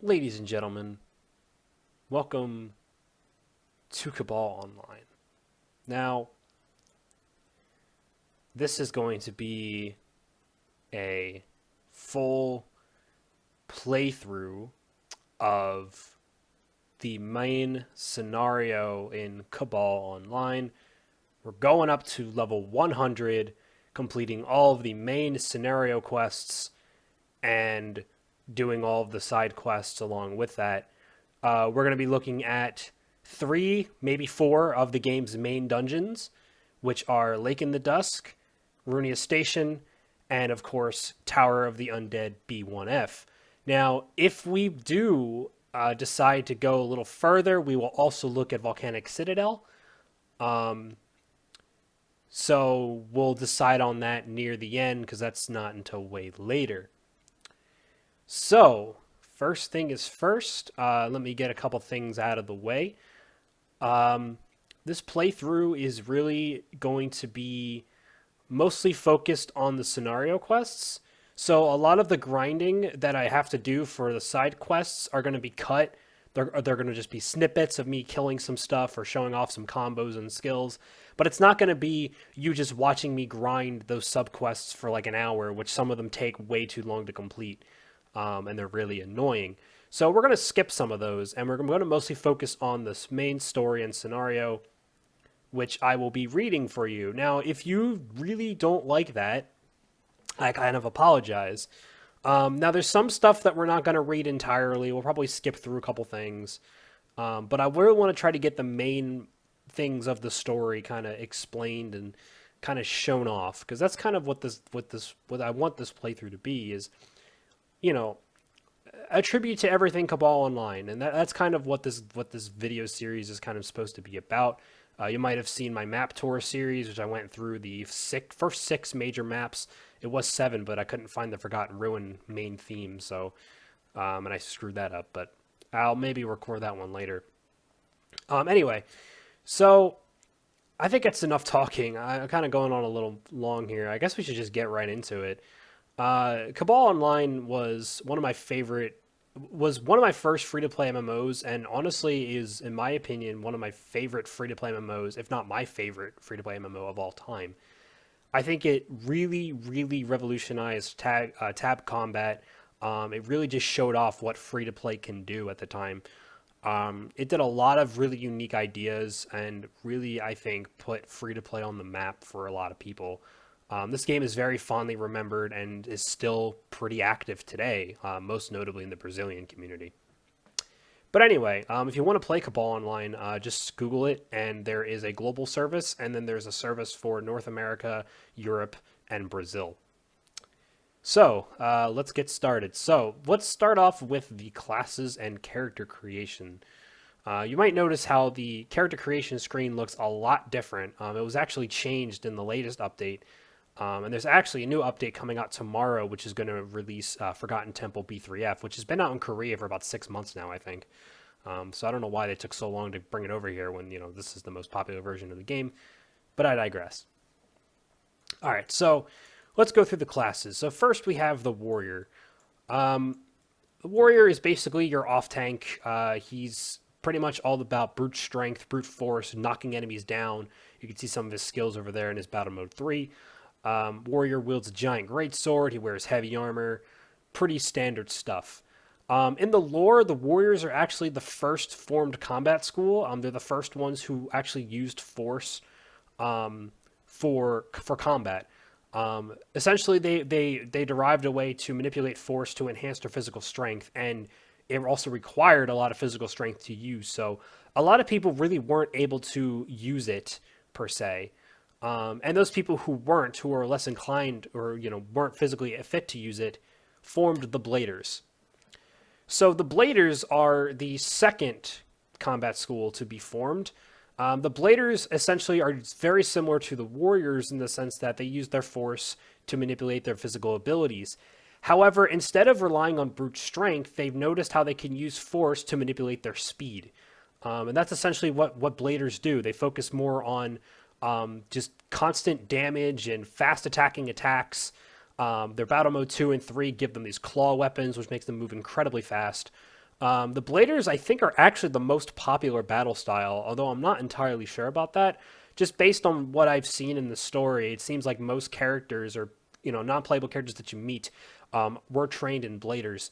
Ladies and gentlemen, welcome to Cabal Online. Now, this is going to be a full playthrough of the main scenario in Cabal Online. We're going up to level 100, completing all of the main scenario quests and doing all of the side quests along with that. We're going to be looking at 3, maybe 4 of the game's main dungeons, which are Lake in the Dusk, Runia Station, and of course, Tower of the Undead B1F. Now, if we do decide to go a little further, we will also look at Volcanic Citadel. So we'll decide on that near the end, because that's not until way later. So, first thing is first, let me get a couple things out of the way. This playthrough is really going to be mostly focused on the scenario quests. So a lot of the grinding that I have to do for the side quests are going to be cut. They're going to just be snippets of me killing some stuff or showing off some combos and skills. But it's not going to be you just watching me grind those sub-quests for like an hour, which some of them take way too long to complete. And they're really annoying. So we're going to skip some of those, and we're going to mostly focus on this main story and scenario, which I will be reading for you. Now, if you really don't like that, I kind of apologize. Now, there's some stuff that we're not going to read entirely. We'll probably skip through a couple things. But I really want to try to get the main things of the story kind of explained and kind of shown off, because that's kind of what I want this playthrough to be, is, you know, a tribute to everything Cabal Online, and that's kind of what this video series is kind of supposed to be about. You might have seen my map tour series, which I went through the first 6 major maps. It was 7, but I couldn't find the Forgotten Ruin main theme, so and I screwed that up. But I'll maybe record that one later. Anyway, so I think it's enough talking. I'm kind of going on a little long here. I guess we should just get right into it. Cabal Online was one of my first free-to-play MMOs, and honestly is, in my opinion, one of my favorite free-to-play MMOs, if not my favorite free-to-play MMO of all time. I think it really, really revolutionized tab combat. It really just showed off what free-to-play can do at the time. It did a lot of really unique ideas, and really, I think, put free-to-play on the map for a lot of people. This game is very fondly remembered and is still pretty active today, most notably in the Brazilian community. But anyway, if you want to play Cabal Online, just Google it, and there is a global service, and then there's a service for North America, Europe, and Brazil. So, let's get started. So, let's start off with the classes and character creation. You might notice how the character creation screen looks a lot different. It was actually changed in the latest update. And there's actually a new update coming out tomorrow, which is going to release Forgotten Temple B3F, which has been out in Korea for about 6 months now, I think. So I don't know why they took so long to bring it over here when, you know, this is the most popular version of the game. But I digress. All right, so let's go through the classes. So first we have the Warrior. The Warrior is basically your off-tank. He's pretty much all about brute strength, brute force, knocking enemies down. You can see some of his skills over there in his Battle Mode 3. Warrior wields a giant greatsword. He wears heavy armor. Pretty standard stuff. In the lore, the Warriors are actually the first formed combat school. They're the first ones who actually used force for combat. Essentially, they derived a way to manipulate force to enhance their physical strength, and it also required a lot of physical strength to use. So a lot of people really weren't able to use it per se. And those people who were less inclined or, you know, weren't physically fit to use it, formed the Bladers. So the Bladers are the second combat school to be formed. The Bladers essentially are very similar to the Warriors in the sense that they use their force to manipulate their physical abilities. However, instead of relying on brute strength, they've noticed how they can use force to manipulate their speed. And that's essentially what Bladers do. They focus more on just constant damage and fast attacking attacks. Their Battle Mode 2 and 3 give them these claw weapons, which makes them move incredibly fast. The Bladers, I think, are actually the most popular battle style, although I'm not entirely sure about that. Just based on what I've seen in the story, it seems like most characters or non-playable characters that you meet were trained in Bladers.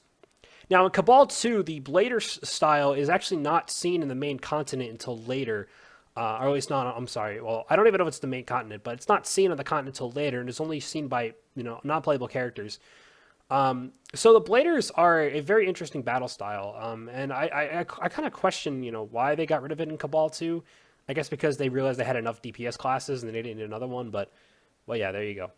Now, in Cabal 2, the Blader style is actually not seen in the main continent until later. Or at least not, I'm sorry. Well, I don't even know if it's the main continent, but it's not seen on the continent until later, and it's only seen by, non-playable characters. So the Bladers are a very interesting battle style, and I kind of question, why they got rid of it in Cabal 2. I guess because they realized they had enough DPS classes and they didn't need another one, but, well, yeah, there you go.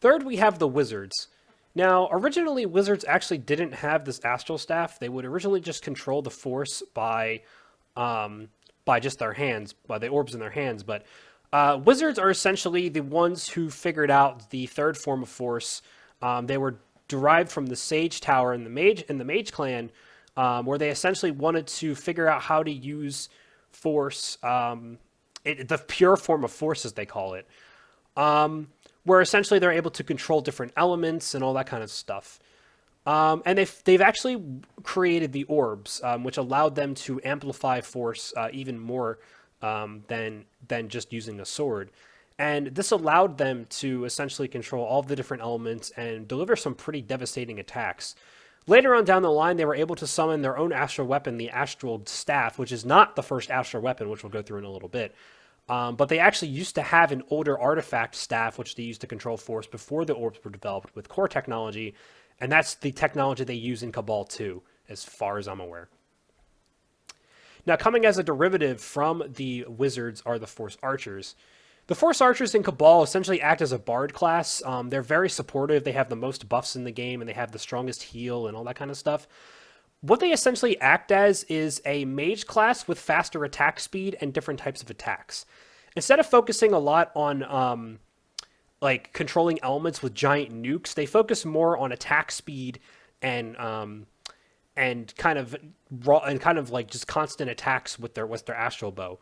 Third, we have the Wizards. Now, originally, Wizards actually didn't have this Astral Staff. They would originally just control the Force by just their hands, by the orbs in their hands, but Wizards are essentially the ones who figured out the third form of Force. They were derived from the Sage Tower in the Mage Clan, where they essentially wanted to figure out how to use Force, the pure form of Force, as they call it, where essentially they're able to control different elements and all that kind of stuff. And they've actually created the orbs, which allowed them to amplify Force even more than just using a sword. And this allowed them to essentially control all of the different elements and deliver some pretty devastating attacks. Later on down the line, they were able to summon their own astral weapon, the Astral Staff, which is not the first astral weapon, which we'll go through in a little bit. But they actually used to have an older artifact staff, which they used to control Force before the orbs were developed with core technology. And that's the technology they use in Cabal 2, as far as I'm aware. Now, coming as a derivative from the Wizards are the Force Archers. The Force Archers in Cabal essentially act as a Bard class. They're very supportive. They have the most buffs in the game, and they have the strongest heal and all that kind of stuff. What they essentially act as is a Mage class with faster attack speed and different types of attacks. Instead of focusing a lot on like controlling elements with giant nukes, they focus more on attack speed and kind of raw and kind of like just constant attacks with their astral bow.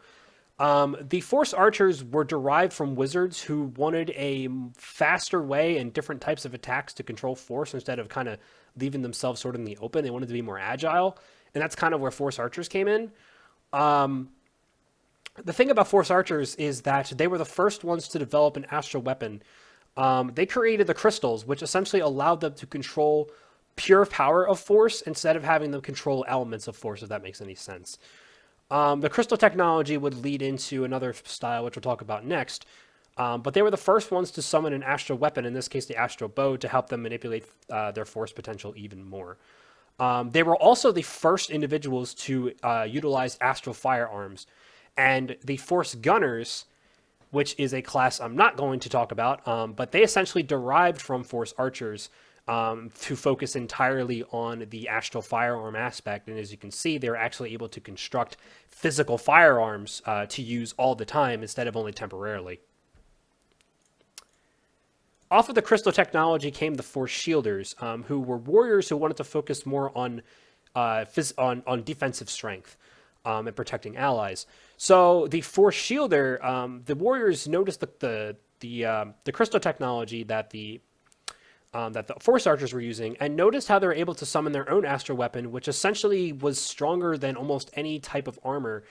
The Force Archers were derived from Wizards who wanted a faster way and different types of attacks to control Force instead of kind of leaving themselves sort of in the open. They wanted to be more agile, and that's kind of where Force Archers came in. The thing about Force Archers is that they were the first ones to develop an astral weapon. They created the crystals, which essentially allowed them to control pure power of Force instead of having them control elements of Force, if that makes any sense. The crystal technology would lead into another style, which we'll talk about next. But they were the first ones to summon an astral weapon, in this case the astral bow, to help them manipulate their Force potential even more. They were also the first individuals to utilize astral firearms. And the Force Gunners, which is a class I'm not going to talk about, but they essentially derived from Force Archers to focus entirely on the astral firearm aspect. And as you can see, they're actually able to construct physical firearms to use all the time instead of only temporarily. Off of the crystal technology came the Force Shielders, who were warriors who wanted to focus more on defensive strength and protecting allies. So the Force Shielder, the warriors noticed the crystal technology that the Force Archers were using, and noticed how they were able to summon their own astral weapon, which essentially was stronger than almost any type of armor.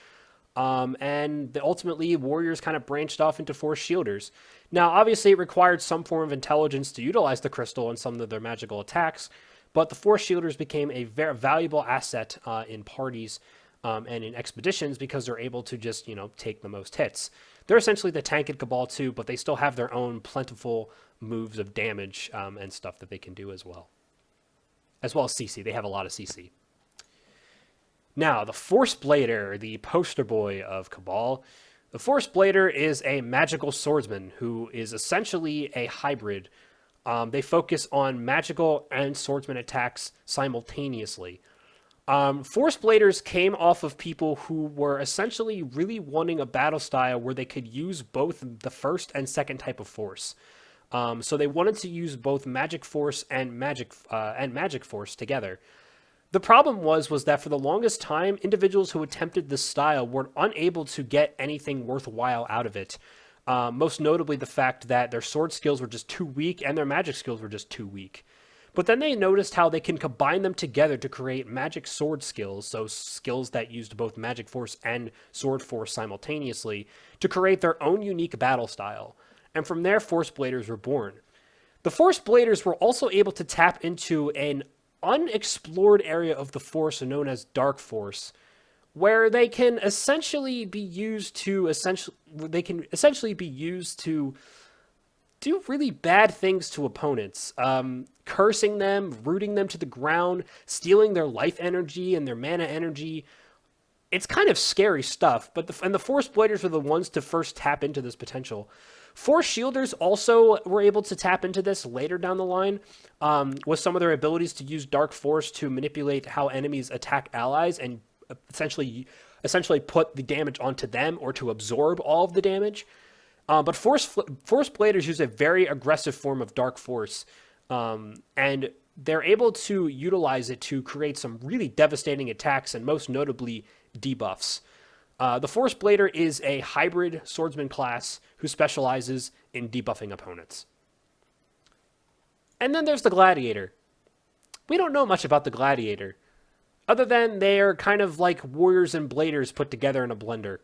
And ultimately, warriors kind of branched off into Force Shielders. Now, obviously, it required some form of intelligence to utilize the crystal in some of their magical attacks, but the Force Shielders became a very valuable asset in parties and in expeditions because they're able to just, take the most hits. They're essentially the tank in Cabal 2, but they still have their own plentiful moves of damage and stuff that they can do as well. As well as CC. They have a lot of CC. Now, the Force Blader, the poster boy of Cabal. The Force Blader is a magical swordsman who is essentially a hybrid. They focus on magical and swordsman attacks simultaneously. Force Bladers came off of people who were essentially really wanting a battle style where they could use both the first and second type of Force. So they wanted to use both Magic Force and Magic Force together. The problem was that for the longest time, individuals who attempted this style were unable to get anything worthwhile out of it. Most notably the fact that their sword skills were just too weak and their magic skills were just too weak. But then they noticed how they can combine them together to create magic sword skills, so skills that used both magic force and sword force simultaneously, to create their own unique battle style. And from there, Force Bladers were born. The Force Bladers were also able to tap into an unexplored area of the Force known as Dark Force, where they can essentially be used to do really bad things to opponents, cursing them, rooting them to the ground, stealing their life energy and their mana energy. It's kind of scary stuff, but the Force Bladers were the ones to first tap into this potential. Force Shielders also were able to tap into this later down the line, with some of their abilities to use Dark Force to manipulate how enemies attack allies and essentially put the damage onto them or to absorb all of the damage. But Force Bladers use a very aggressive form of Dark Force, and they're able to utilize it to create some really devastating attacks and most notably debuffs. The Force Blader is a hybrid swordsman class who specializes in debuffing opponents. And then there's the Gladiator. We don't know much about the Gladiator, other than they're kind of like warriors and bladers put together in a blender.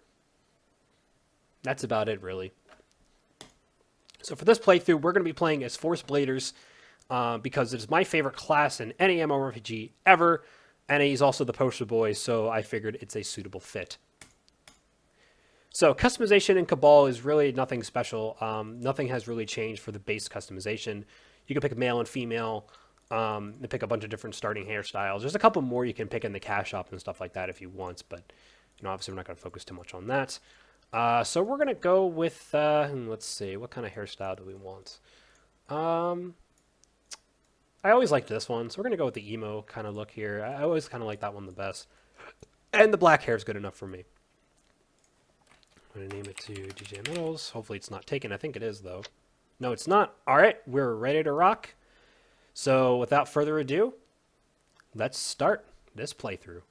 That's about it, really. So for this playthrough, we're going to be playing as Force Bladers because it's my favorite class in any MMORPG ever, and he's also the poster boy, so I figured it's a suitable fit. So customization in Cabal is really nothing special. Nothing has really changed for the base customization. You can pick male and female, and pick a bunch of different starting hairstyles. There's a couple more you can pick in the cash shop and stuff like that if you want, but obviously we're not going to focus too much on that. So we're going to go with, let's see, what kind of hairstyle do we want? I always liked this one, so we're going to go with the emo kind of look here. I always kind of like that one the best. And the black hair is good enough for me. I'm going to name it to DJ Metals. Hopefully it's not taken. I think it is, though. No, it's not. All right, we're ready to rock. So without further ado, let's start this playthrough.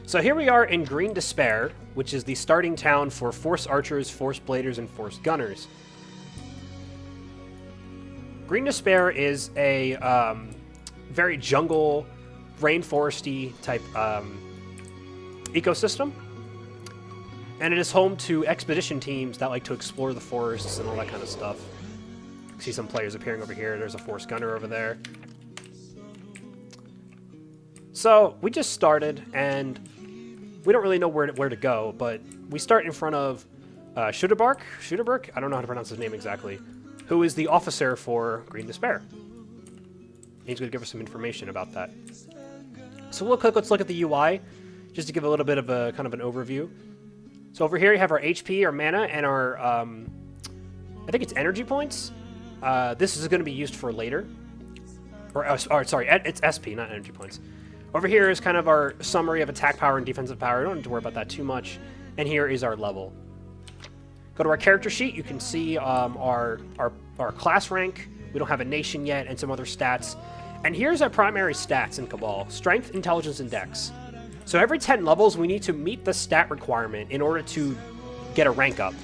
So here we are in Green Despair, which is the starting town for Force Archers, Force Bladers, and Force Gunners. Green Despair is a very jungle, rainforesty type ecosystem, and it is home to expedition teams that like to explore the forests and all that kind of stuff. See some players appearing over here. There's a Force Gunner over there. So we just started, and we don't really know where to go, but we start in front of Shooterbark, I don't know how to pronounce his name exactly, who is the officer for Green Despair. He's going to give us some information about that. So let's look at the UI, just to give a little bit of a kind of an overview. So over here you have our HP, our mana, and our, I think it's energy points. This is going to be used for later. Sorry, it's SP, not energy points. Over here is kind of our summary of attack power and defensive power. I don't need to worry about that too much. And here is our level. Go to our character sheet. You can see our class rank. We don't have a nation yet, and some other stats. And here's our primary stats in Cabal: Strength, Intelligence, and Dex. So every 10 levels, we need to meet the stat requirement in order to get a rank up.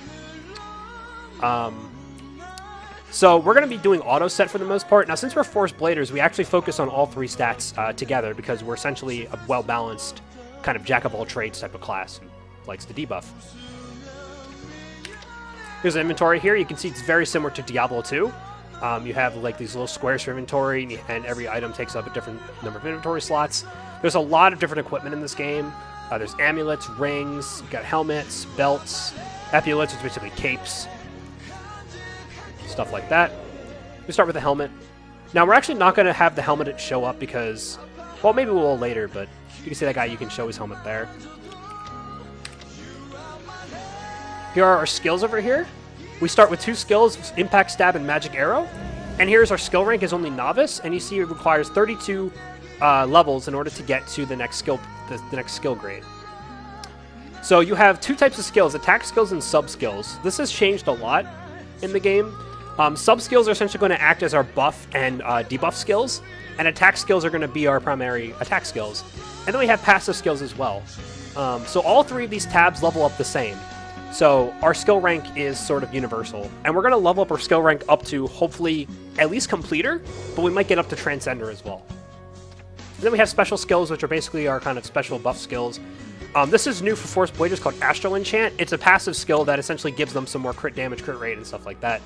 So we're going to be doing auto set for the most part. Now, since we're Force Bladers, we actually focus on all three stats together because we're essentially a well-balanced kind of jack-of-all-trades type of class who likes to debuff. Here's an inventory here. You can see it's very similar to Diablo 2. You have like these little squares for inventory, and every item takes up a different number of inventory slots. There's a lot of different equipment in this game. There's amulets, rings, you got helmets, belts, epaulets, which is basically capes, stuff like that. We start with the helmet. Now, we're actually not going to have the helmet show up because, well, maybe we will later, but you can see that guy, you can show his helmet there. Here are our skills over here. We start with 2 skills, Impact Stab and Magic Arrow. And here's our skill rank is only Novice, and you see it requires 32 levels in order to get to the next skill, the next skill grade. So you have 2 types of skills, attack skills and sub skills. This has changed a lot in the game. Sub-skills are essentially going to act as our buff and debuff skills, and attack skills are going to be our primary attack skills. And then we have passive skills as well. So all three of these tabs level up the same. So our skill rank is sort of universal. And we're going to level up our skill rank up to, hopefully, at least Completer, but we might get up to Transcender as well. And then we have special skills, which are basically our kind of special buff skills. This is new for Force Bladers, called Astral Enchant. It's a passive skill that essentially gives them some more crit damage, crit rate, and stuff like that.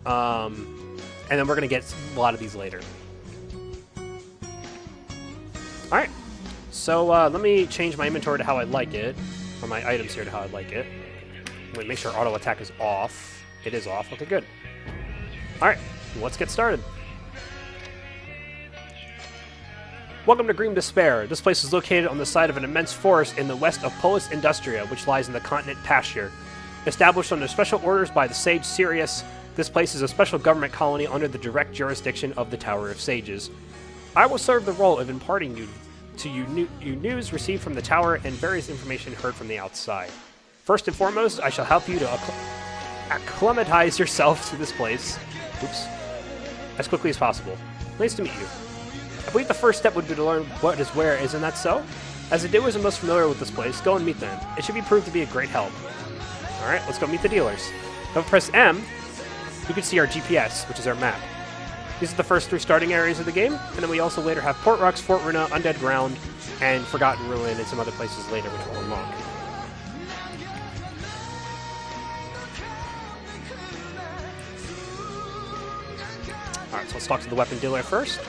And then we're going to get a lot of these later. Alright, so let me change my inventory to how I like it, or my items here to how I like it. Wait, make sure auto attack is off. It is off. Okay, good. Alright, let's get started. Welcome to Green Despair. This place is located on the side of an immense forest in the west of Polis Industria, which lies in the continent Pasture. Established under special orders by the sage Sirius, this place is a special government colony under the direct jurisdiction of the Tower of Sages. I will serve the role of imparting you news received from the tower and various information heard from the outside. First and foremost, I shall help you to acclimatize yourself to this place. Oops. As quickly as possible. Nice to meet you. I believe the first step would be to learn what is where, isn't that so? As the dealers are most familiar with this place, go and meet them. It should be proved to be a great help. Alright, let's go meet the dealers. If I press M, you can see our GPS, which is our map. These are the first three starting areas of the game, and then we also later have Port Rux, Fort Runa, Undead Ground, and Forgotten Ruin, and some other places later which we'll unlock. Alright, so let's talk to the weapon dealer first.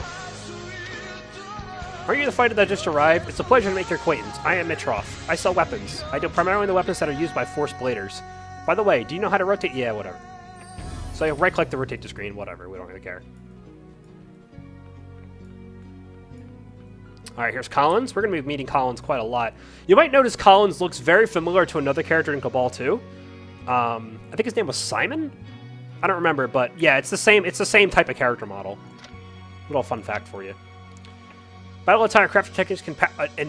Are you the fighter that just arrived? It's a pleasure to make your acquaintance. I am Mitroff. I sell weapons. I deal primarily in the weapons that are used by Force Bladers. By the way, do you know how to rotate? Yeah, whatever. So you right-click to rotate the screen, whatever. We don't really care. Alright, here's Collins. We're going to be meeting Collins quite a lot. You might notice Collins looks very familiar to another character in Cabal 2. I think his name was Simon? I don't remember, but yeah, it's the same type of character model. Little fun fact for you. Battle attire crafting techniques can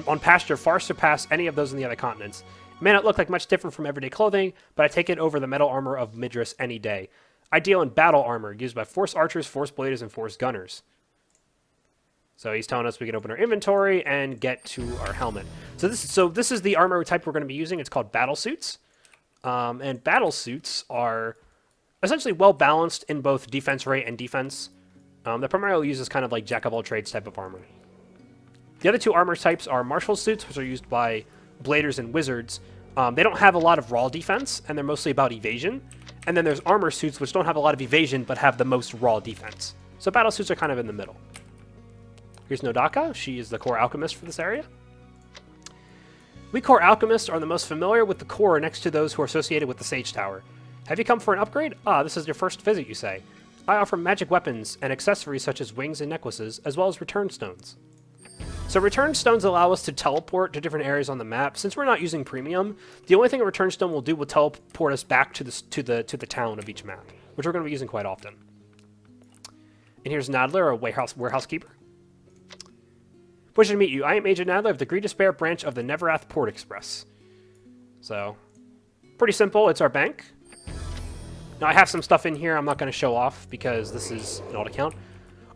on Pasture far surpass any of those in the other continents. It may not look like much different from everyday clothing, but I take it over the metal armor of Midras any day. I deal in battle armor, used by Force Archers, Force Bladers, and Force Gunners. So he's telling us we can open our inventory and get to our helmet. So this is the armor type we're going to be using. It's called battle suits. And battle suits are essentially well balanced in both defense rate and defense. They're primarily used as kind of like jack of all trades type of armor. The other two armor types are martial suits, which are used by bladers and wizards. They don't have a lot of raw defense, and they're mostly about evasion. And then there's armor suits, which don't have a lot of evasion, but have the most raw defense. So battle suits are kind of in the middle. Here's Nodaka. She is the core alchemist for this area. We core alchemists are the most familiar with the core next to those who are associated with the Sage Tower. Have you come for an upgrade? Ah, this is your first visit, you say. I offer magic weapons and accessories such as wings and necklaces, as well as return stones. So return stones allow us to teleport to different areas on the map. Since we're not using premium, the only thing a return stone will do will teleport us back to the town of each map, which we're going to be using quite often. And here's Nadler, a warehouse keeper. Pleasure to meet you. I am Agent Nadler of the Green Despair branch of the Neverath Port Express. So, pretty simple. It's our bank. Now, I have some stuff in here I'm not going to show off because this is an old account.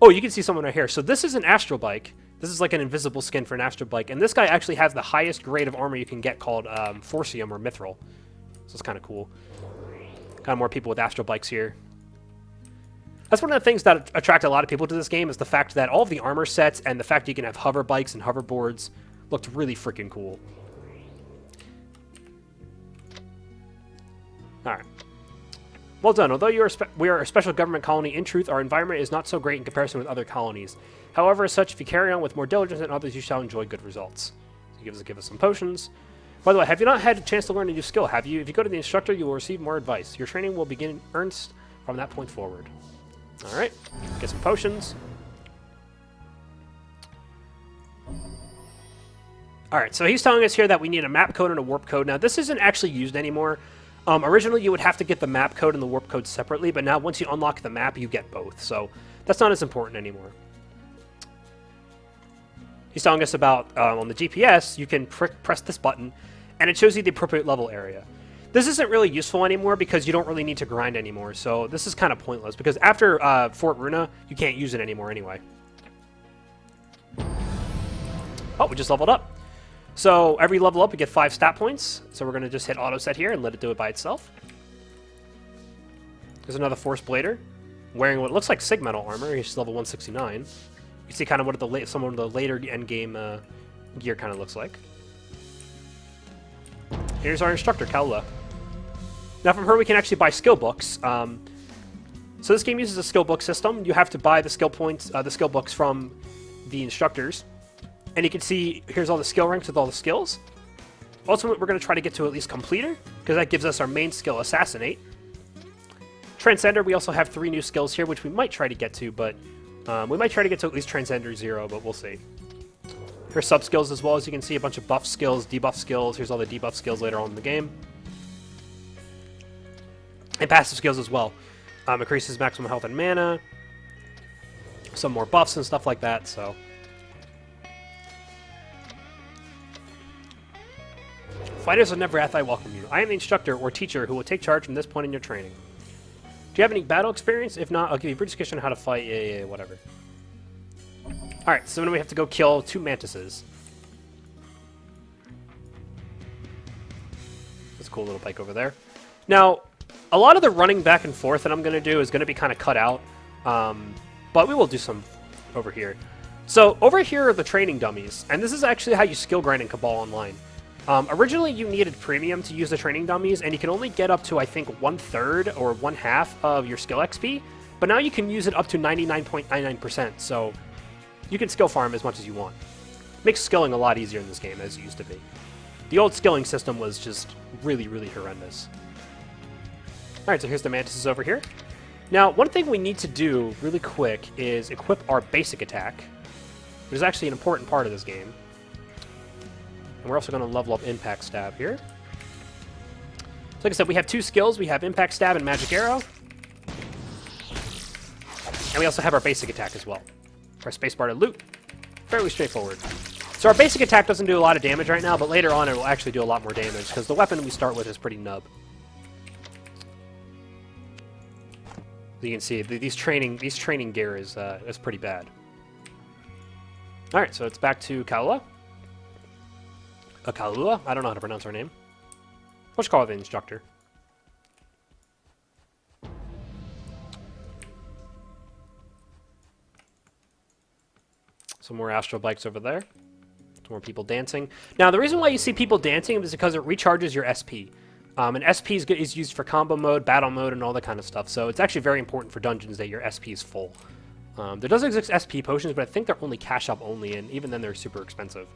Oh, you can see someone right here. So this is an Astral Bike. This is like an invisible skin for an Astral Bike. And this guy actually has the highest grade of armor you can get called Forcium or Mithril. So it's kind of cool. Kind of more people with Astral Bikes here. That's one of the things that attract a lot of people to this game is the fact that all of the armor sets and the fact you can have hover bikes and hoverboards looked really freaking cool. Alright. Well done. Although we are a special government colony, in truth, our environment is not so great in comparison with other colonies. However, as such, if you carry on with more diligence than others, you shall enjoy good results. So give us some potions. By the way, have you not had a chance to learn a new skill? Have you? If you go to the instructor, you will receive more advice. Your training will begin earnest from that point forward. Alright, get some potions. Alright, so he's telling us here that we need a map code and a warp code. Now, this isn't actually used anymore. Originally, you would have to get the map code and the warp code separately, but now once you unlock the map, you get both. So that's not as important anymore. He's telling us about, on the GPS, you can press this button, and it shows you the appropriate level area. This isn't really useful anymore because you don't really need to grind anymore. So this is kind of pointless because after Fort Runa, you can't use it anymore anyway. Oh, we just leveled up. So every level up, we get 5 stat points. So we're going to just hit auto set here and let it do it by itself. There's another Force Blader wearing what looks like Sigmetal armor. He's level 169. You see kind of what some of the later endgame gear kind of looks like. Here's our instructor, Kaula. Now from her we can actually buy skill books. So this game uses a skill book system. You have to buy the skill points, the skill books from the instructors. And you can see, here's all the skill ranks with all the skills. Ultimately, we're going to try to get to at least Completer, because that gives us our main skill, Assassinate. Transcender, we also have 3 new skills here, which we might try to get to, but we might try to get to at least Transcender 0, but we'll see. Here's sub-skills as well. As you can see, a bunch of buff skills, debuff skills. Here's all the debuff skills later on in the game. And passive skills as well. Increases maximum health and mana. Some more buffs and stuff like that, so... Fighters of Nevrath, I welcome you. I am the instructor or teacher who will take charge from this point in your training. Do you have any battle experience? If not, I'll give you a brief discussion on how to fight. Yeah, whatever. Alright, so then we have to go kill 2 mantises. That's a cool little pike over there. Now, a lot of the running back and forth that I'm going to do is going to be kind of cut out. But we will do some over here. So, over here are the training dummies. And this is actually how you skill grind in Cabal Online. Originally, you needed premium to use the training dummies, and you can only get up to, I think, 1/3 or 1/2 of your skill XP. But now you can use it up to 99.99%, so you can skill farm as much as you want. Makes skilling a lot easier in this game, as it used to be. The old skilling system was just really, really horrendous. Alright, so here's the mantises over here. Now, one thing we need to do really quick is equip our basic attack, which is actually an important part of this game. And we're also going to level up Impact Stab here. So like I said, we have 2 skills. We have Impact Stab and Magic Arrow. And we also have our basic attack as well. Our spacebar to loot. Fairly straightforward. So our basic attack doesn't do a lot of damage right now, but later on it will actually do a lot more damage, because the weapon we start with is pretty nub. You can see these training gear is pretty bad. Alright, so it's back to Kaula. Kalua? I don't know how to pronounce her name. Let's call her the instructor. Some more astral bikes over there. Some more people dancing. Now, the reason why you see people dancing is because it recharges your SP. And SP is used for combo mode, battle mode, and all that kind of stuff. So it's actually very important for dungeons that your SP is full. There does exist SP potions, but I think they're only cash up only, and even then they're super expensive.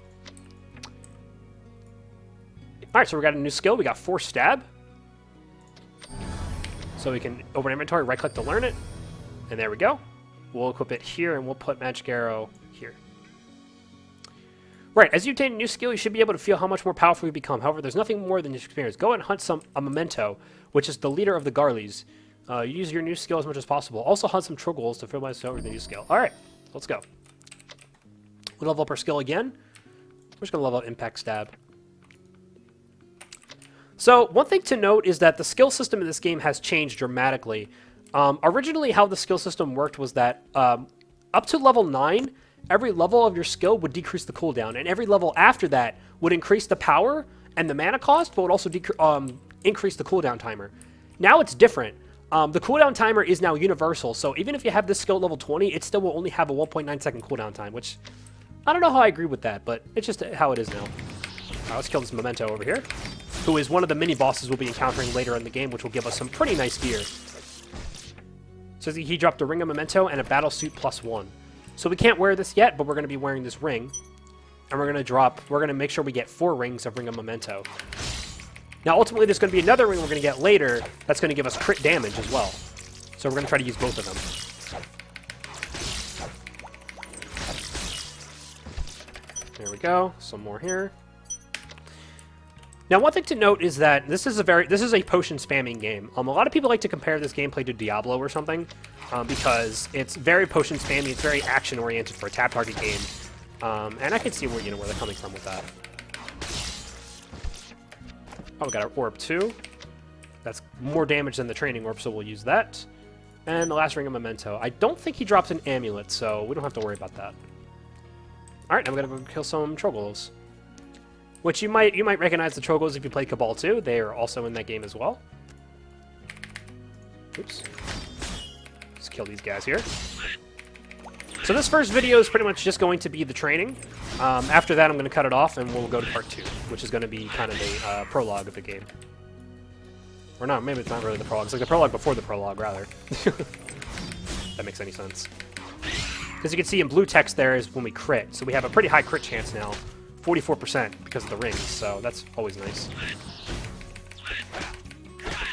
Alright, so we got a new skill. We got Force Stab. So we can open inventory, right-click to learn it. And there we go. We'll equip it here, and we'll put Magic Arrow here. Right, as you obtain a new skill, you should be able to feel how much more powerful you become. However, there's nothing more than just experience. Go and hunt a memento, which is the leader of the Garleys. You use your new skill as much as possible. Also hunt some Troggles to fill myself with the new skill. Alright, let's go. We'll level up our skill again. We're just going to level up Impact Stab. So, one thing to note is that the skill system in this game has changed dramatically. Originally, how the skill system worked was that up to level 9, every level of your skill would decrease the cooldown, and every level after that would increase the power and the mana cost, but would also increase the cooldown timer. Now it's different. The cooldown timer is now universal, so even if you have this skill at level 20, it still will only have a 1.9 second cooldown time, which I don't know how I agree with that, but it's just how it is now. Alright, let's kill this memento over here, who is one of the mini-bosses we'll be encountering later in the game, which will give us some pretty nice gear. So he dropped a Ring of Memento and a Battle Suit +1. So we can't wear this yet, but we're going to be wearing this ring. And we're going to make sure we get 4 rings of Ring of Memento. Now, ultimately, there's going to be another ring we're going to get later that's going to give us crit damage as well. So we're going to try to use both of them. There we go. Some more here. Now, one thing to note is that this is a potion spamming game. A lot of people like to compare this gameplay to Diablo or something, because it's very potion spammy. It's very action oriented for a tap target game, and I can see where they're coming from with that. Oh, we got our orb too. That's more damage than the training orb, so we'll use that. And the last ring of memento. I don't think he drops an amulet, so we don't have to worry about that. Alright, now we're gonna go kill some Troglols. Which you might recognize the Troglols if you played Cabal 2. They are also in that game as well. Oops. Let's kill these guys here. So this first video is pretty much just going to be the training. After that, I'm going to cut it off, and we'll go to part 2, which is going to be kind of a prologue of the game. Or not, maybe it's not really the prologue. It's like the prologue before the prologue, rather. If that makes any sense. Because you can see in blue text there is when we crit. So we have a pretty high crit chance now. 44% because of the rings, so that's always nice.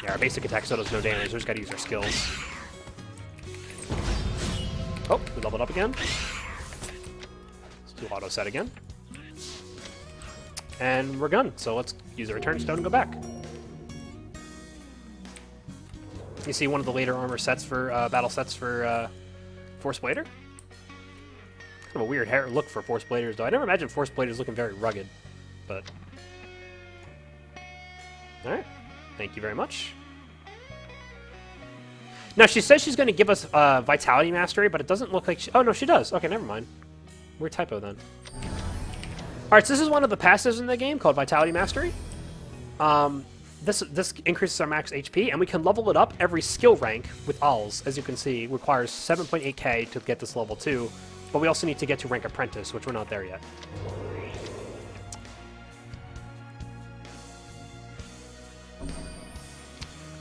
Yeah, our basic attack still does no damage. We just gotta use our skills. Oh, we leveled up again. Let's do auto set again. And we're done. So let's use the return stone and go back. You see one of the later armor sets for battle sets for Force Blader. Kind of a weird hair look for Force Bladers, though. I never imagined Force Bladers looking very rugged, but all right. Thank you very much. Now, she says she's going to give us Vitality Mastery, but it doesn't look like she... Oh, no, she does. Okay, never mind. Weird typo, then. Alright, so this is one of the passives in the game called Vitality Mastery. This increases our max HP, and we can level it up every skill rank with ALS. As you can see, it requires 7.8k to get this level 2, but we also need to get to rank Apprentice, which we're not there yet.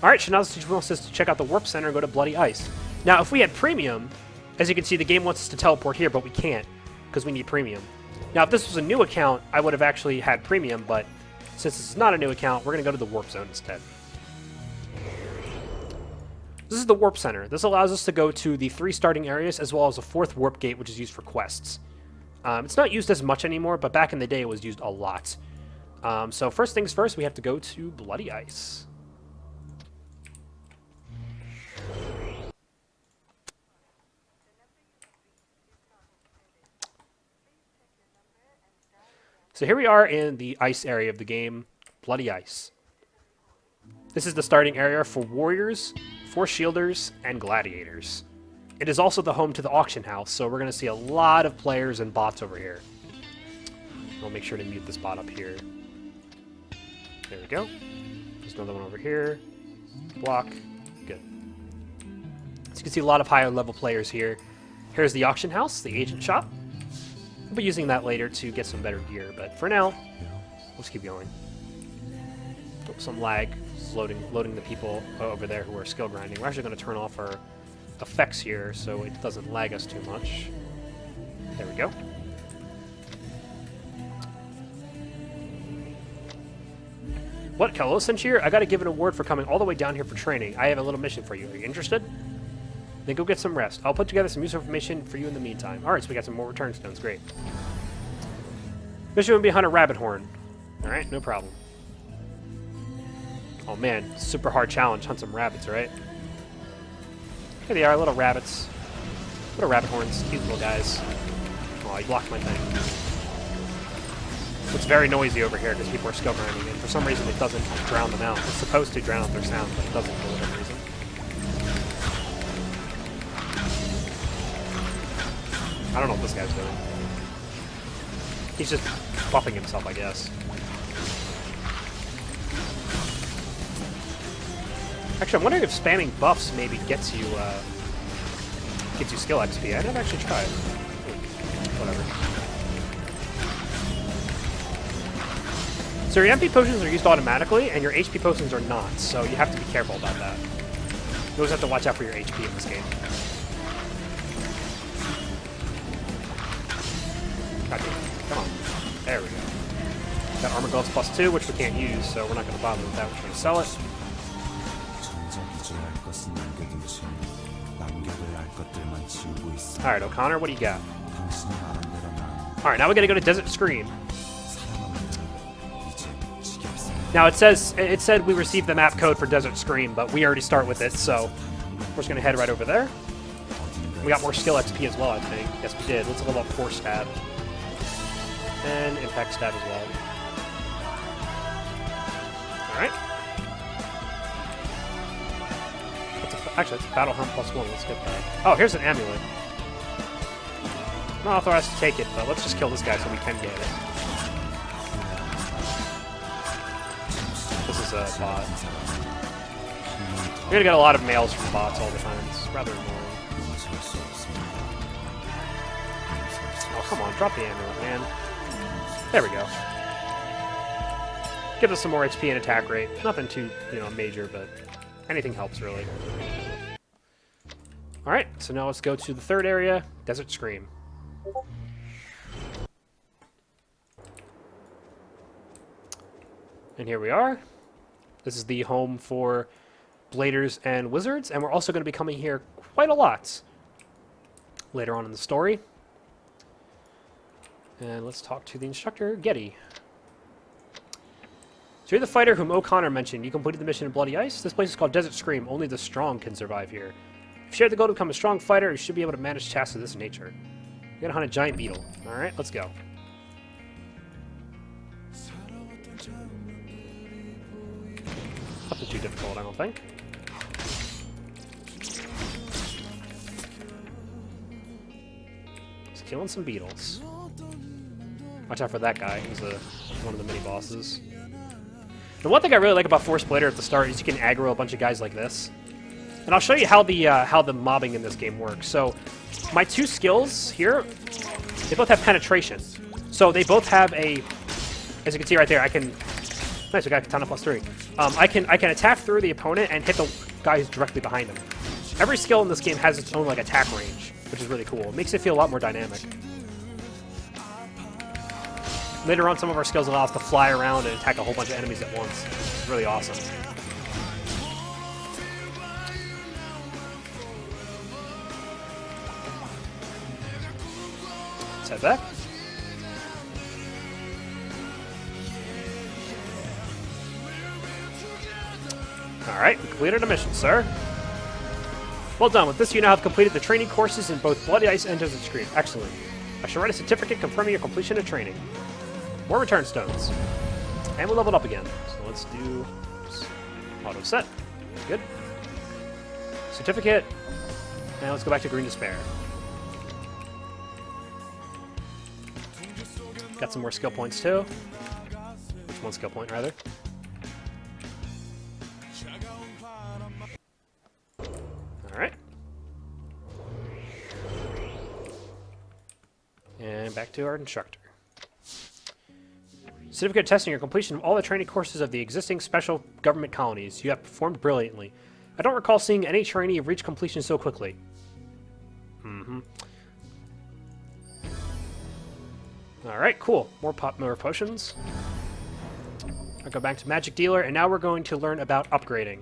Alright, so now she wants us to check out the Warp Center and go to Bloody Ice. Now, if we had Premium, as you can see, the game wants us to teleport here, but we can't, because we need Premium. Now, if this was a new account, I would have actually had Premium, but since this is not a new account, we're going to go to the Warp Zone instead. This is the Warp Center. This allows us to go to the 3 starting areas, as well as a 4th Warp Gate, which is used for quests. It's not used as much anymore, but back in the day, it was used a lot. So first things first, we have to go to Bloody Ice. So here we are in the ice area of the game, Bloody Ice. This is the starting area for warriors, force shielders, and gladiators. It is also the home to the auction house, so we're going to see a lot of players and bots over here. I'll make sure to mute this bot up here. There we go. There's another one over here. Block. Good. So you can see a lot of higher level players here. Here's the auction house, the agent shop. We'll be using that later to get some better gear, but for now, let's keep going. Oh, some lag. Loading the people over there who are skill grinding. We're actually going to turn off our effects here so it doesn't lag us too much. There we go. What, Kello sent you here? I got to give an award for coming all the way down here for training. I have a little mission for you. Are you interested? Then go get some rest. I'll put together some useful information for you in the meantime. Alright, so we got some more return stones. Great. Mission would be hunt a rabbit horn. Alright, no problem. Oh man, super hard challenge. Hunt some rabbits, right? Here they are, little rabbits. Little rabbit horns. Cute little guys. Oh, you blocked my thing. It's very noisy over here because people are skill grinding, and for some reason it doesn't drown them out. It's supposed to drown out their sound, but it doesn't for whatever reason. I don't know what this guy's doing. He's just buffing himself, I guess. Actually, I'm wondering if spamming buffs maybe gets you skill XP. I never actually tried. Whatever. So your MP potions are used automatically, and your HP potions are not, so you have to be careful about that. You always have to watch out for your HP in this game. God damn it. Come on. There we go. Got armor gloves +2, which we can't use, so we're not going to bother with that. We're going to sell it. Alright, O'Connor, what do you got? Alright, now we gotta go to Desert Scream. Now it said we received the map code for Desert Scream, but we already start with it, so we're just gonna head right over there. We got more skill XP as well, I think. Yes, we did. Let's level up 4 stab. And impact stab as well. Alright. Actually, it's Battle Hunt +1. Let's get that. Oh, here's an amulet. I'm not authorized to take it, but let's just kill this guy so we can get it. This is a bot. You're gonna get a lot of mails from bots all the time. It's rather annoying. Oh, come on. Drop the amulet, man. There we go. Gives us some more HP and attack rate. Nothing too, major, but anything helps, really. Alright, so now let's go to the third area, Desert Scream. And here we are. This is the home for bladers and wizards, and we're also going to be coming here quite a lot later on in the story. And let's talk to the instructor, Getty. So you're the fighter whom O'Connor mentioned. You completed the mission in Bloody Ice. This place is called Desert Scream. Only the strong can survive here. If you share the goal to become a strong fighter, you should be able to manage tasks of this nature. You're gonna hunt a giant beetle. Alright, let's go. Nothing too difficult, I don't think. Just killing some beetles. Watch out for that guy. He's one of the mini-bosses. The one thing I really like about Force Blader at the start is you can aggro a bunch of guys like this. And I'll show you how the mobbing in this game works. So, my two skills here, they both have penetration. So they both have a, as you can see right there, I can, nice, we got Katana +3. I can attack through the opponent and hit the guy who's directly behind him. Every skill in this game has its own attack range, which is really cool. It makes it feel a lot more dynamic. Later on, some of our skills allow us to fly around and attack a whole bunch of enemies at once. It's really awesome. Let's head back. Alright, we completed a mission, sir. Well done. With this, you now have completed the training courses in both Bloody Ice and Desert Scream. Excellent. I shall write a certificate confirming your completion of training. More return stones. And we leveled up again. So let's do auto set. Good. Certificate. And let's go back to Green Despair. Got some more skill points too. Which one skill point, rather? Alright. And back to our instructor. Certificate testing your completion of all the training courses of the existing special government colonies. You have performed brilliantly. I don't recall seeing any trainee reach completion so quickly. Alright, cool. More potions. I'll go back to Magic Dealer, and now we're going to learn about upgrading.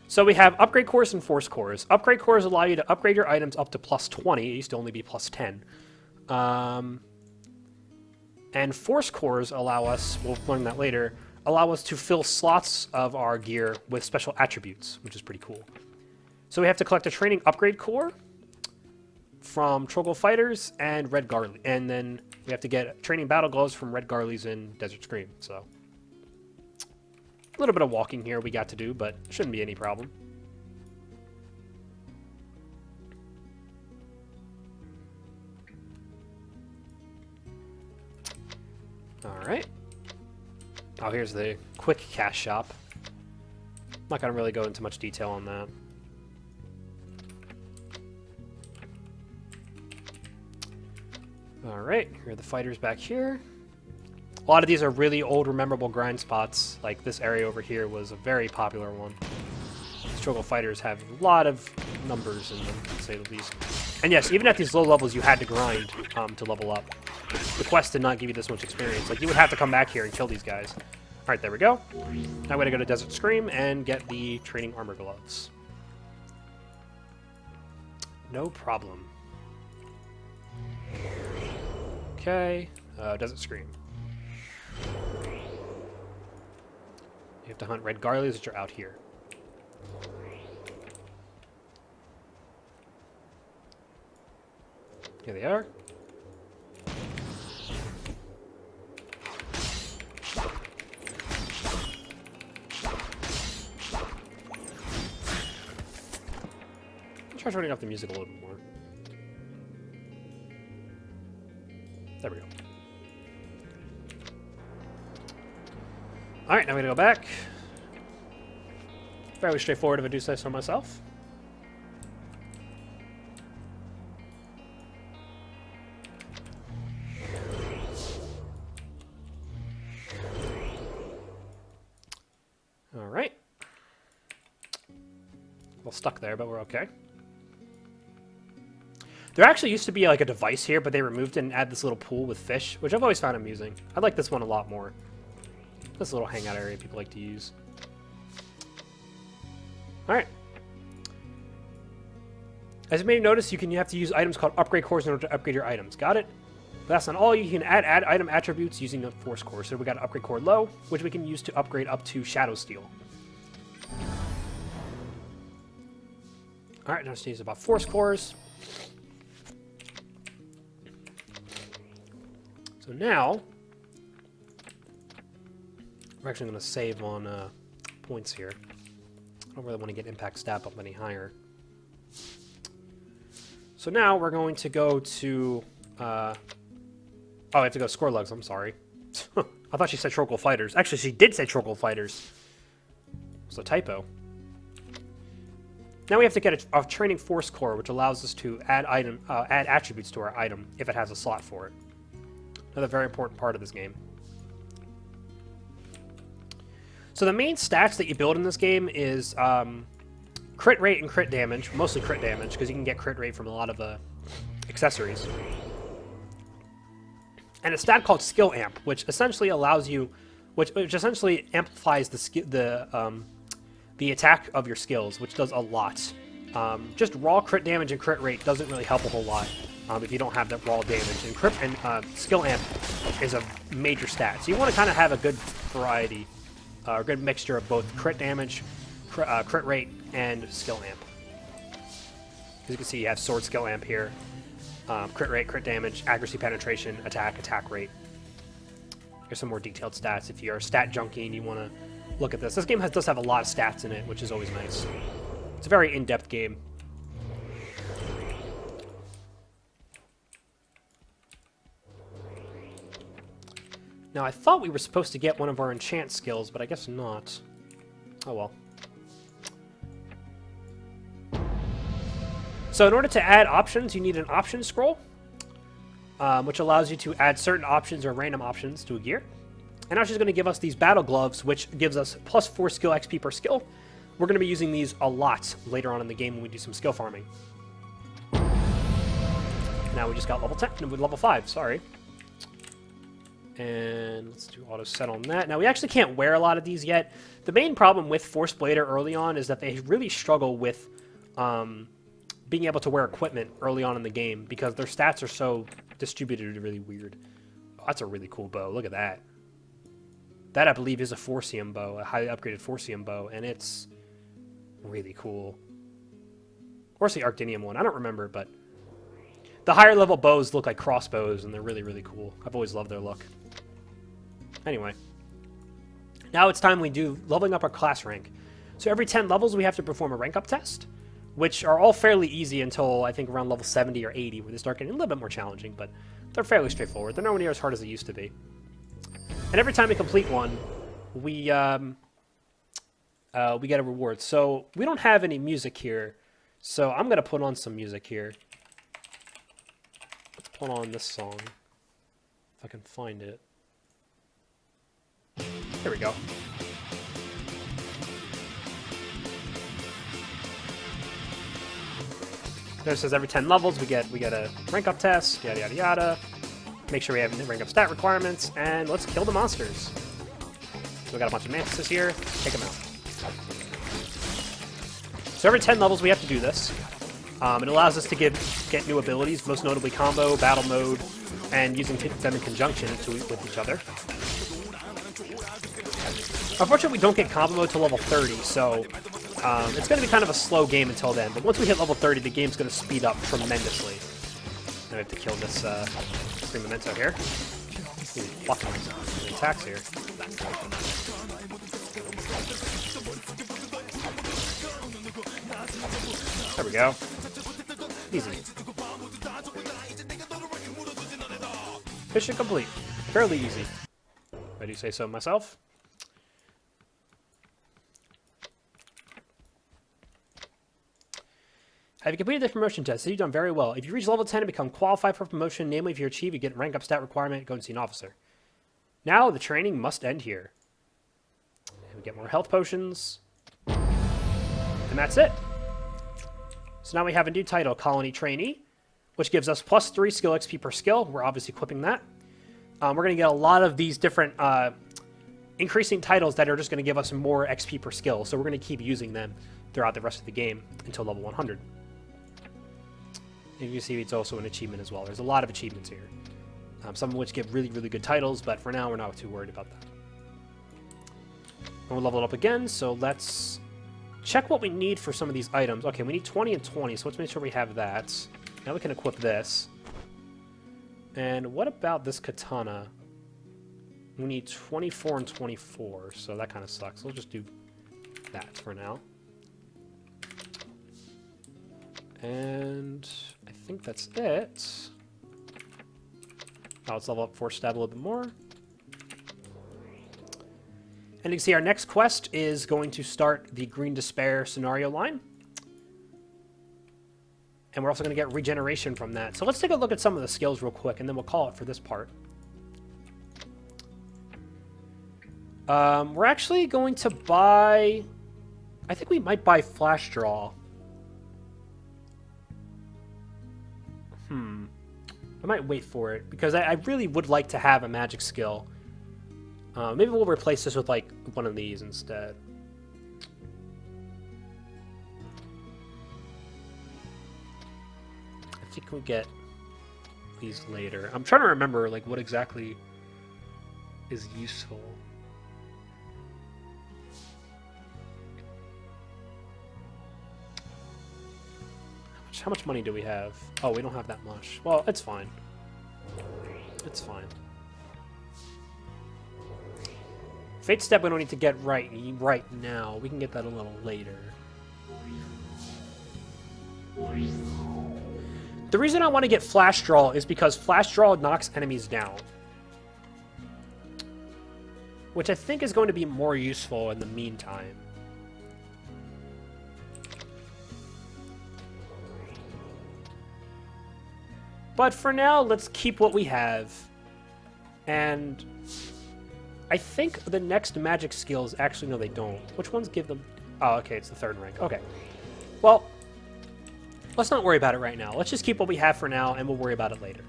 So we have Upgrade Cores and Force Cores. Upgrade Cores allow you to upgrade your items up to +20. It used to only be +10. And Force Cores allow us, we'll learn that later, allow us to fill slots of our gear with special attributes, which is pretty cool. So we have to collect a Training Upgrade Core from Troggle Fighters and Red Garly. And then we have to get Training Battle Gloves from Red Garlys in Desert Scream. So a little bit of walking here we got to do, but shouldn't be any problem. Alright. Oh, here's the quick cash shop. I'm not going to really go into much detail on that. Alright, here are the fighters back here. A lot of these are really old, memorable grind spots. Like this area over here was a very popular one. Struggle fighters have a lot of numbers in them, to say the least. And yes, even at these low levels, you had to grind to level up. The quest did not give you this much experience. Like, you would have to come back here and kill these guys. Alright, there we go. Now we're going to go to Desert Scream and get the Training Armor Gloves. No problem. Okay, Desert Scream. You have to hunt Red Garlys, which are out here. Here they are. Try turning off the music a little bit more. There we go. Alright, now we're gonna go back. Fairly straightforward if I do say so myself. Alright. Well, stuck there, but we're okay. There actually used to be like a device here, but they removed it and added this little pool with fish, which I've always found amusing. I like this one a lot more. This little hangout area people like to use. Alright. As you may notice, you have to use items called upgrade cores in order to upgrade your items. Got it? But that's not all. You can add item attributes using the force core. So we got upgrade core low, which we can use to upgrade up to Shadow Steel. Alright, now let's use about force cores. So now, we're actually going to save on points here. I don't really want to get impact stat up any higher. So now we're going to go to... oh, I have to go score lugs, I'm sorry. I thought she said Trocal Fighters. Actually, she did say Trocal Fighters. It was a typo. Now we have to get a training force core, which allows us to add attributes to our item if it has a slot for it. Another very important part of this game. So the main stats that you build in this game is crit rate and crit damage, mostly crit damage, because you can get crit rate from a lot of accessories. And a stat called Skill Amp, which essentially allows you, which essentially amplifies the attack of your skills, which does a lot. Just raw crit damage and crit rate doesn't really help a whole lot if you don't have that raw damage. And Skill Amp is a major stat, so you want to kind of have a good variety. A good mixture of both crit damage, crit rate, and skill amp. As you can see, you have sword skill amp here. Crit rate, crit damage, accuracy, penetration, attack rate. Here's some more detailed stats if you're a stat junkie and you want to look at this. This game does have a lot of stats in it, which is always nice. It's a very in-depth game. Now, I thought we were supposed to get one of our enchant skills, but I guess not. Oh well. So in order to add options, you need an option scroll, which allows you to add certain options or random options to a gear. And now she's going to give us these battle gloves, which gives us plus 4 skill XP per skill. We're going to be using these a lot later on in the game when we do some skill farming. Now we just got level 10, with level 5, sorry. And let's do auto set on that. Now, we actually can't wear a lot of these yet. The main problem with Force Blader early on is that they really struggle with being able to wear equipment early on in the game because their stats are so distributed really weird. Oh, that's a really cool bow. Look at that. That, I believe, is a Forcium bow, a highly upgraded Forcium bow, and it's really cool. Or it's the Arctinium one. I don't remember, but the higher level bows look like crossbows, and they're really, really cool. I've always loved their look. Anyway, now it's time we do leveling up our class rank. So every 10 levels we have to perform a rank up test, which are all fairly easy until I think around level 70 or 80 where they start getting a little bit more challenging, but they're fairly straightforward. They're nowhere near as hard as they used to be. And every time we complete one, we get a reward. So we don't have any music here, so I'm going to put on some music here. Let's put on this song, if I can find it. Here we go. There it says every 10 levels we get a rank up test, yada yada yada. Make sure we have rank up stat requirements, and let's kill the monsters. So we got a bunch of mantises here. Take them out. So every 10 levels we have to do this. It allows us to get new abilities, most notably combo, battle mode, and using them in conjunction with each other. Unfortunately, we don't get combo mode till level 30, so it's going to be kind of a slow game until then. But once we hit level 30, the game's going to speed up tremendously. Now we have to kill this Green Memento here. Ooh, blocking the attacks here. There we go. Easy. Mission complete. Fairly easy. I do say so myself. Have you completed the promotion test? You've done very well. If you reach level 10 and become qualified for promotion, namely if you achieve, you get rank up stat requirement, go and see an officer. Now the training must end here. And we get more health potions. And that's it. So now we have a new title, Colony Trainee, which gives us +3 skill XP per skill. We're obviously equipping that. We're going to get a lot of these different increasing titles that are just going to give us more XP per skill. So we're going to keep using them throughout the rest of the game until level 100. And you can see it's also an achievement as well. There's a lot of achievements here. Some of which give really, really good titles, but for now we're not too worried about that. And we'll level it up again, so let's check what we need for some of these items. Okay, we need 20 and 20, so let's make sure we have that. Now we can equip this. And what about this katana? We need 24 and 24, so that kind of sucks. We'll just do that for now. And I think that's it. Now let's level up Force Stab a little bit more. And you can see our next quest is going to start the Green Despair scenario line. And we're also going to get regeneration from that. So let's take a look at some of the skills real quick, and then we'll call it for this part. We're actually going to buy... I think we might buy Flash Draw. I might wait for it, because I really would like to have a magic skill. Maybe we'll replace this with, like, one of these instead. I think we'll get these later. I'm trying to remember, like, what exactly is useful. How much money do we have? Oh, we don't have that much. Well, it's fine. It's fine. Fate Step we don't need to get right now. We can get that a little later. The reason I want to get Flash Draw is because Flash Draw knocks enemies down. Which I think is going to be more useful in the meantime. But for now, let's keep what we have. And I think the next magic skills... Actually, no, they don't. Which ones give them... Oh, okay, it's the third rank. Okay. Well, let's not worry about it right now. Let's just keep what we have for now, and we'll worry about it later.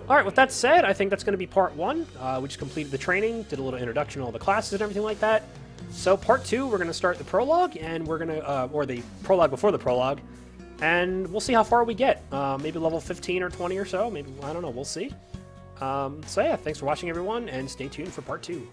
Alright, with that said, I think that's going to be part 1. We just completed the training, did a little introduction to all the classes and everything like that. So part 2, we're going to start the prologue, and we're going to... or the prologue before the prologue. And we'll see how far we get. Maybe level 15 or 20 or so. Maybe, I don't know. We'll see. So yeah, thanks for watching, everyone, and stay tuned for part 2.